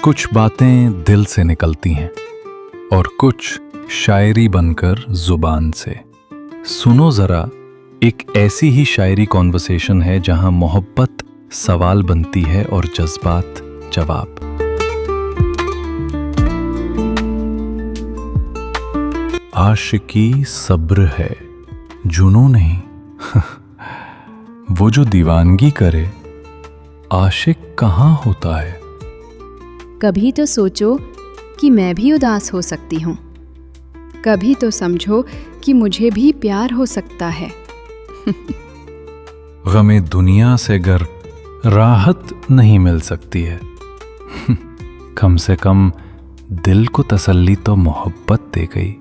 कुछ बातें दिल से निकलती हैं और कुछ शायरी बनकर जुबान से। सुनो जरा, एक ऐसी ही शायरी कॉन्वर्सेशन है जहां मोहब्बत सवाल बनती है और जज्बात जवाब। आशिकी सब्र है, जुनून नहीं। वो जो दीवानगी करे, आशिक कहाँ होता है। कभी तो सोचो कि मैं भी उदास हो सकती हूँ, कभी तो समझो कि मुझे भी प्यार हो सकता है। गमे दुनिया से गर राहत नहीं मिल सकती है, कम से कम दिल को तसल्ली तो मोहब्बत दे गई।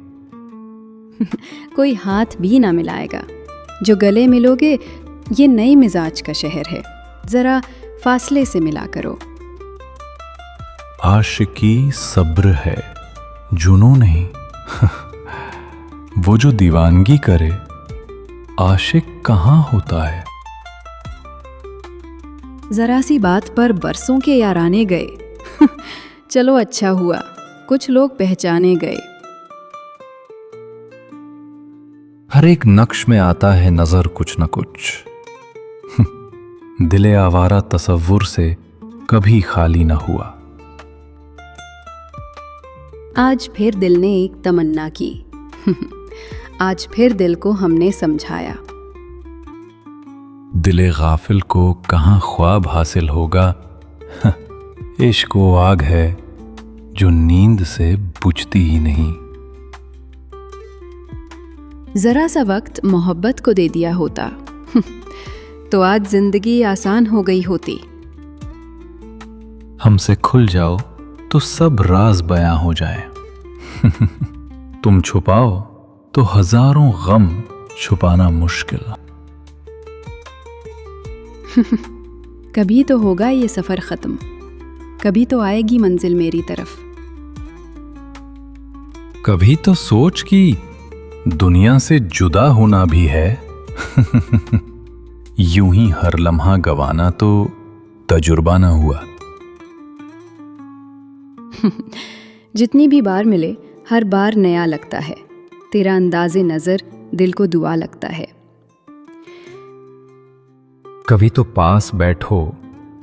कोई हाथ भी ना मिलाएगा, जो गले मिलोगे ये नई मिजाज का शहर है, जरा फासले से मिला करो। आशिकी सब्र है, जुनून नहीं। वो जो दीवानगी करे, आशिक कहाँ होता है। जरा सी बात पर बरसों के याराने गए। चलो अच्छा हुआ, कुछ लोग पहचाने गए। हर एक नक्श में आता है नजर कुछ न कुछ। दिले आवारा तसव्वुर से कभी खाली न हुआ। आज फिर दिल ने एक तमन्ना की। आज फिर दिल को हमने समझाया। दिले गाफिल को कहाँ ख्वाब हासिल होगा। इश्क वो आग है जो नींद से बुझती ही नहीं। जरा सा वक्त मोहब्बत को दे दिया होता तो आज जिंदगी आसान हो गई होती। हमसे खुल जाओ तो सब राज बयां हो जाए। तुम छुपाओ तो हजारों गम छुपाना मुश्किल। कभी तो होगा ये सफर खत्म, कभी तो आएगी मंजिल मेरी तरफ। कभी तो सोच कि दुनिया से जुदा होना भी है। यूं ही हर लम्हा गवाना तो तजुर्बा ना हुआ। जितनी भी बार मिले हर बार नया लगता है। तेरा अंदाज़े नजर दिल को दुआ लगता है। कभी तो पास बैठो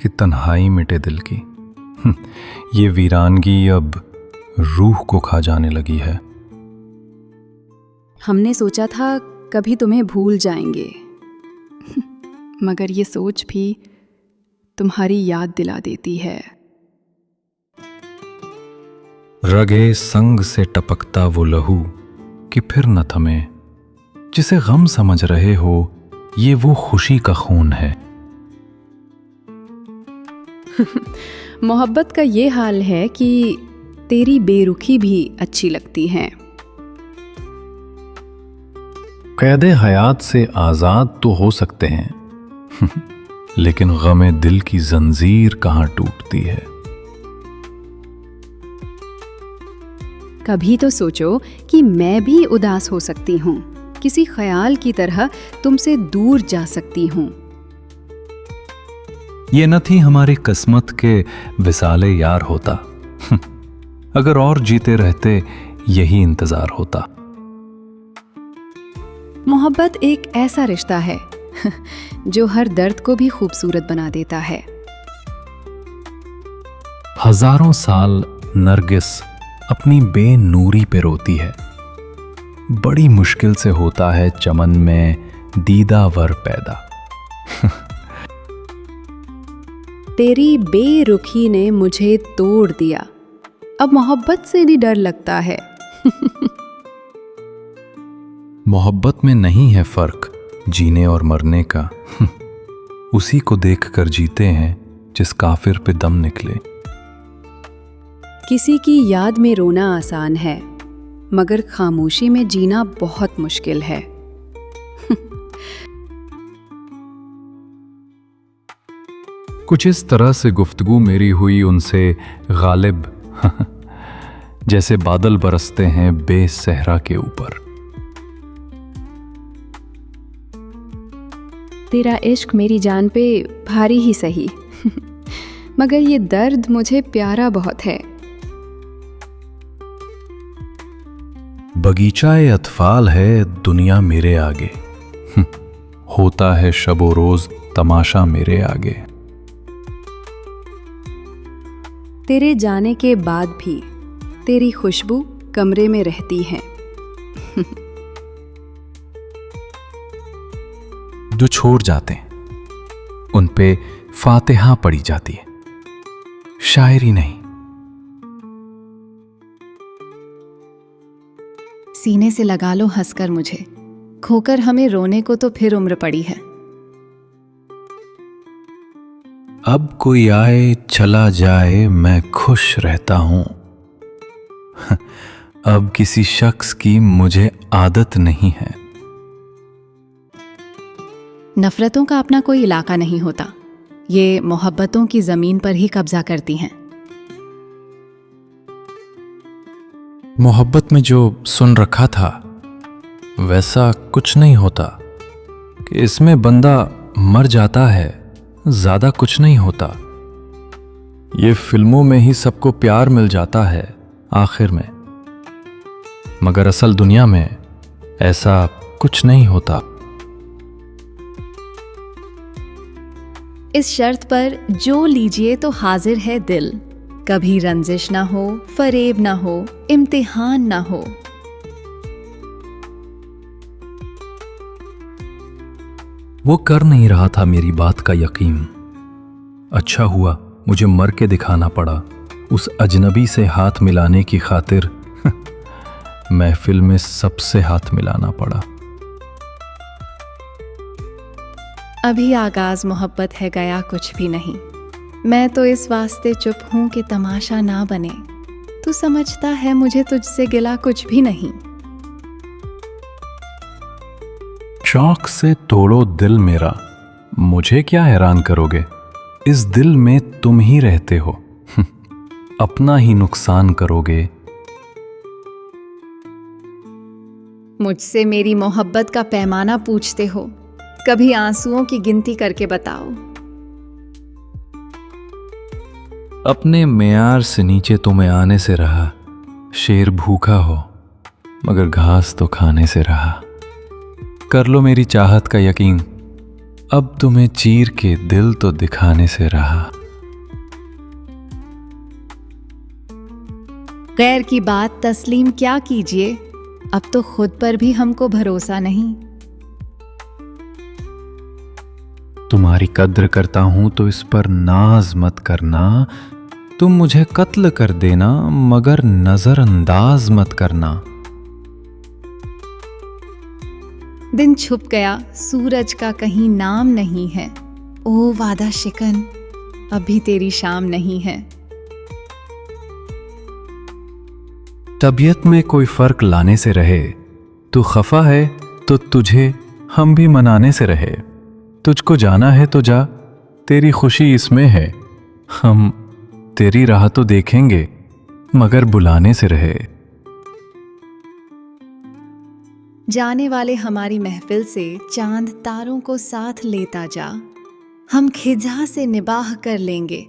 कि तन्हाई मिटे दिल की। ये वीरानगी अब रूह को खा जाने लगी है। हमने सोचा था कभी तुम्हें भूल जाएंगे, मगर ये सोच भी तुम्हारी याद दिला देती है। रगे संग से टपकता वो लहू कि फिर न थमे। जिसे गम समझ रहे हो, ये वो खुशी का खून है। मोहब्बत का ये हाल है कि तेरी बेरुखी भी अच्छी लगती है। कैदे हयात से आजाद तो हो सकते हैं, लेकिन गमे दिल की जंजीर कहाँ टूटती है। कभी तो सोचो कि मैं भी उदास हो सकती हूँ, किसी ख्याल की तरह तुमसे दूर जा सकती हूँ। ये न थी हमारी किस्मत के विसाले यार होता। अगर और जीते रहते यही इंतजार होता। मोहब्बत एक ऐसा रिश्ता है जो हर दर्द को भी खूबसूरत बना देता है। हजारों साल नरगिस अपनी बेनूरी पे रोती है। बड़ी मुश्किल से होता है चमन में दीदावर पैदा। तेरी बेरुखी ने मुझे तोड़ दिया, अब मोहब्बत से भी डर लगता है। मोहब्बत में नहीं है फर्क जीने और मरने का। उसी को देखकर जीते हैं जिस काफिर पे दम निकले। किसी की याद में रोना आसान है, मगर खामोशी में जीना बहुत मुश्किल है। कुछ इस तरह से गुफ्तगू मेरी हुई उनसे गालिब, जैसे बादल बरसते हैं बेसहरा के ऊपर। तेरा इश्क मेरी जान पे भारी ही सही, मगर ये दर्द मुझे प्यारा बहुत है। बगीचाए अतफाल है दुनिया मेरे आगे, होता है शबो रोज तमाशा मेरे आगे। तेरे जाने के बाद भी तेरी खुशबू कमरे में रहती है। जो छोड़ जाते हैं उन पे फातिहा पड़ी जाती है, शायरी नहीं। सीने से लगा लो हंसकर मुझे, खोकर हमें रोने को तो फिर उम्र पड़ी है। अब कोई आए चला जाए मैं खुश रहता हूं, अब किसी शख्स की मुझे आदत नहीं है। नफरतों का अपना कोई इलाका नहीं होता, ये मोहब्बतों की जमीन पर ही कब्जा करती हैं। मोहब्बत में जो सुन रखा था वैसा कुछ नहीं होता, कि इसमें बंदा मर जाता है, ज्यादा कुछ नहीं होता। ये फिल्मों में ही सबको प्यार मिल जाता है आखिर में, मगर असल दुनिया में ऐसा कुछ नहीं होता। इस शर्त पर जो लीजिए तो हाजिर है दिल, कभी रंजिश ना हो, फरेब ना हो, इम्तिहान ना हो। वो कर नहीं रहा था मेरी बात का यकीन, अच्छा हुआ मुझे मर के दिखाना पड़ा उस अजनबी से हाथ मिलाने की खातिर। महफिल में सबसे हाथ मिलाना पड़ा। अभी आगाज मोहब्बत है, गया कुछ भी नहीं। मैं तो इस वास्ते चुप हूं कि तमाशा ना बने। तू समझता है मुझे तुझसे गिला कुछ भी नहीं। शौक से तोड़ो दिल मेरा, मुझे क्या हैरान करोगे, इस दिल में तुम ही रहते हो, अपना ही नुकसान करोगे। मुझसे मेरी मोहब्बत का पैमाना पूछते हो, कभी आंसुओं की गिनती करके बताओ। अपने मेयार से नीचे तुम्हें आने से रहा, शेर भूखा हो मगर घास तो खाने से रहा। कर लो मेरी चाहत का यकीन, अब तुम्हें चीर के दिल तो दिखाने से रहा। गैर की बात तस्लीम क्या कीजिए, अब तो खुद पर भी हमको भरोसा नहीं। तुम्हारी कद्र करता हूं तो इस पर नाज मत करना, तुम मुझे कत्ल कर देना मगर नजरअंदाज मत करना। दिन छुप गया, सूरज का कहीं नाम नहीं है। ओ वादा शिकन, अभी तेरी शाम नहीं है। तबीयत में कोई फर्क लाने से रहे, तू खफा है तो तुझे हम भी मनाने से रहे। तुझको जाना है तो जा, तेरी खुशी इसमें है, हम तेरी राह तो देखेंगे मगर बुलाने से रहे। जाने वाले हमारी महफिल से चांद तारों को साथ लेता जा, हम खिजा से निबाह कर लेंगे,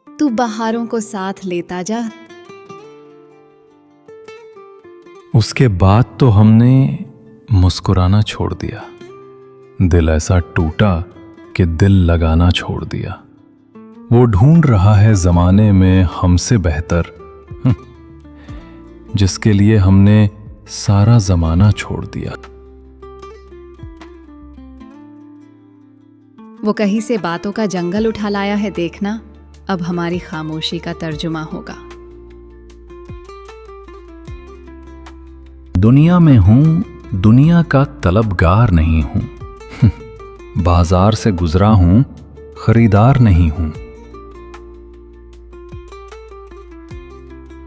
तू बहारों को साथ लेता जा। उसके बाद तो हमने मुस्कुराना छोड़ दिया, दिल ऐसा टूटा कि दिल लगाना छोड़ दिया। वो ढूंढ रहा है जमाने में हमसे बेहतर, जिसके लिए हमने सारा जमाना छोड़ दिया। वो कहीं से बातों का जंगल उठा लाया है, देखना अब हमारी खामोशी का तर्जुमा होगा। दुनिया में हूं, दुनिया का तलबगार नहीं हूं, बाजार से गुजरा हूं, खरीदार नहीं हूं।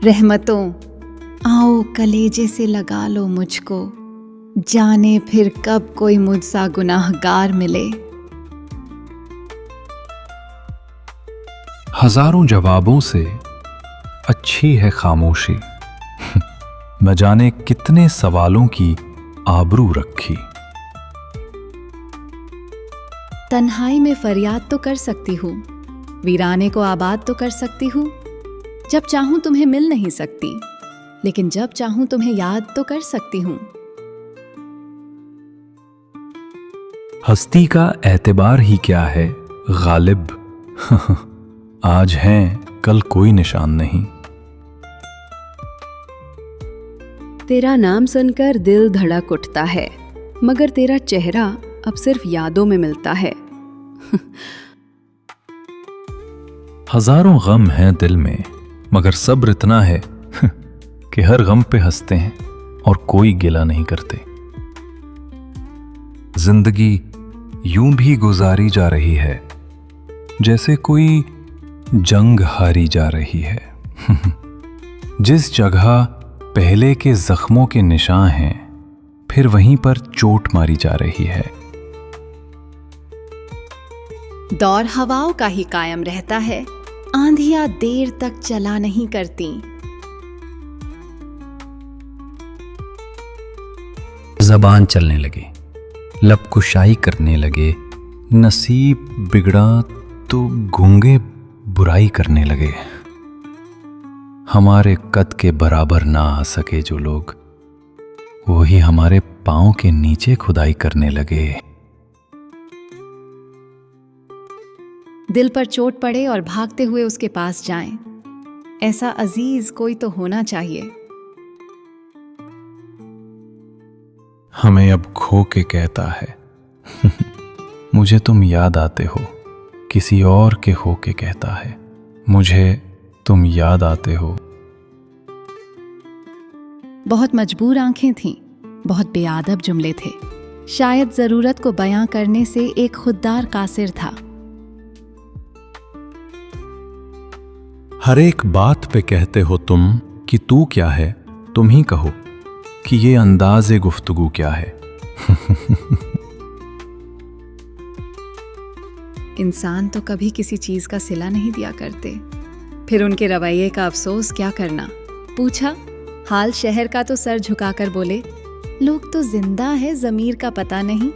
रहमतों आओ कलेजे से लगा लो मुझको, जाने फिर कब कोई मुझसा गुनाहगार मिले। हजारों जवाबों से अच्छी है खामोशी, न जाने कितने सवालों की आबरू रखी। तन्हाई में फरियाद तो कर सकती हूँ, वीराने को आबाद तो कर सकती हूँ। जब चाहूँ तुम्हें मिल नहीं सकती, लेकिन जब चाहूँ तुम्हें याद तो कर सकती हूँ। हस्ती का एतबार ही क्या है गालिब, आज हैं कल कोई निशान नहीं। तेरा नाम सुनकर दिल धड़क उठता है, मगर तेरा चेहरा अब सिर्फ यादों में मिलता है। हजारों गम हैं दिल में, मगर सब्र इतना है कि हर गम पे हंसते हैं और कोई गिला नहीं करते। जिंदगी यूं भी गुजारी जा रही है जैसे कोई जंग हारी जा रही है। जिस जगह पहले के जख्मों के निशान हैं, फिर वहीं पर चोट मारी जा रही है। दौर हवाओं का ही कायम रहता है, आंधियां देर तक चला नहीं करती। जबान चलने लगे, लब कुशाई करने लगे, नसीब बिगड़ा तो गूंगे बुराई करने लगे। हमारे कद के बराबर ना आ सके जो लोग, वही हमारे पांव के नीचे खुदाई करने लगे। दिल पर चोट पड़े और भागते हुए उसके पास जाएं, ऐसा अजीज कोई तो होना चाहिए। हमें अब खो के कहता है मुझे तुम याद आते हो, किसी और के हो के कहता है मुझे तुम याद आते हो। बहुत मजबूर आंखें थीं, बहुत बेअदब जुमले थे। शायद जरूरत को बयां करने से एक खुददार कासिर था। हर एक बात पे कहते हो तुम कि तू क्या है, तुम ही कहो कि ये अंदाज़े गुफ्तगू क्या है। इंसान तो कभी किसी चीज का सिला नहीं दिया करते, फिर उनके रवैये का अफसोस क्या करना। पूछा हाल शहर का तो सर झुकाकर बोले, लोग तो जिंदा है, जमीर का पता नहीं।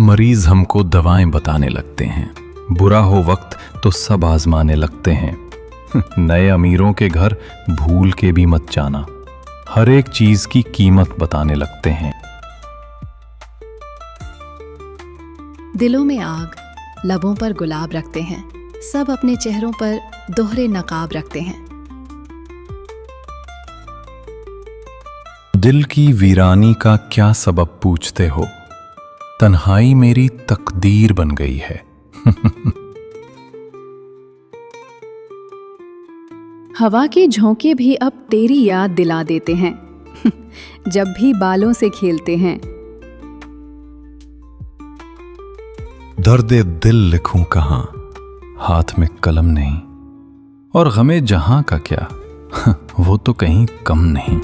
मरीज हमको दवाएं बताने लगते हैं, बुरा हो वक्त तो सब आजमाने लगते हैं। नए अमीरों के घर भूल के भी मत जाना, हर एक चीज की कीमत बताने लगते हैं। दिलों में आग, लबों पर गुलाब रखते हैं, सब अपने चेहरों पर दोहरे नकाब रखते हैं। दिल की वीरानी का क्या सबब पूछते हो, तन्हाई मेरी तकदीर बन गई है। हवा के झोंके भी अब तेरी याद दिला देते हैं जब भी बालों से खेलते हैं। दर्दे दिल लिखूं कहां, हाथ में कलम नहीं, और गमे जहां का क्या वो तो कहीं कम नहीं।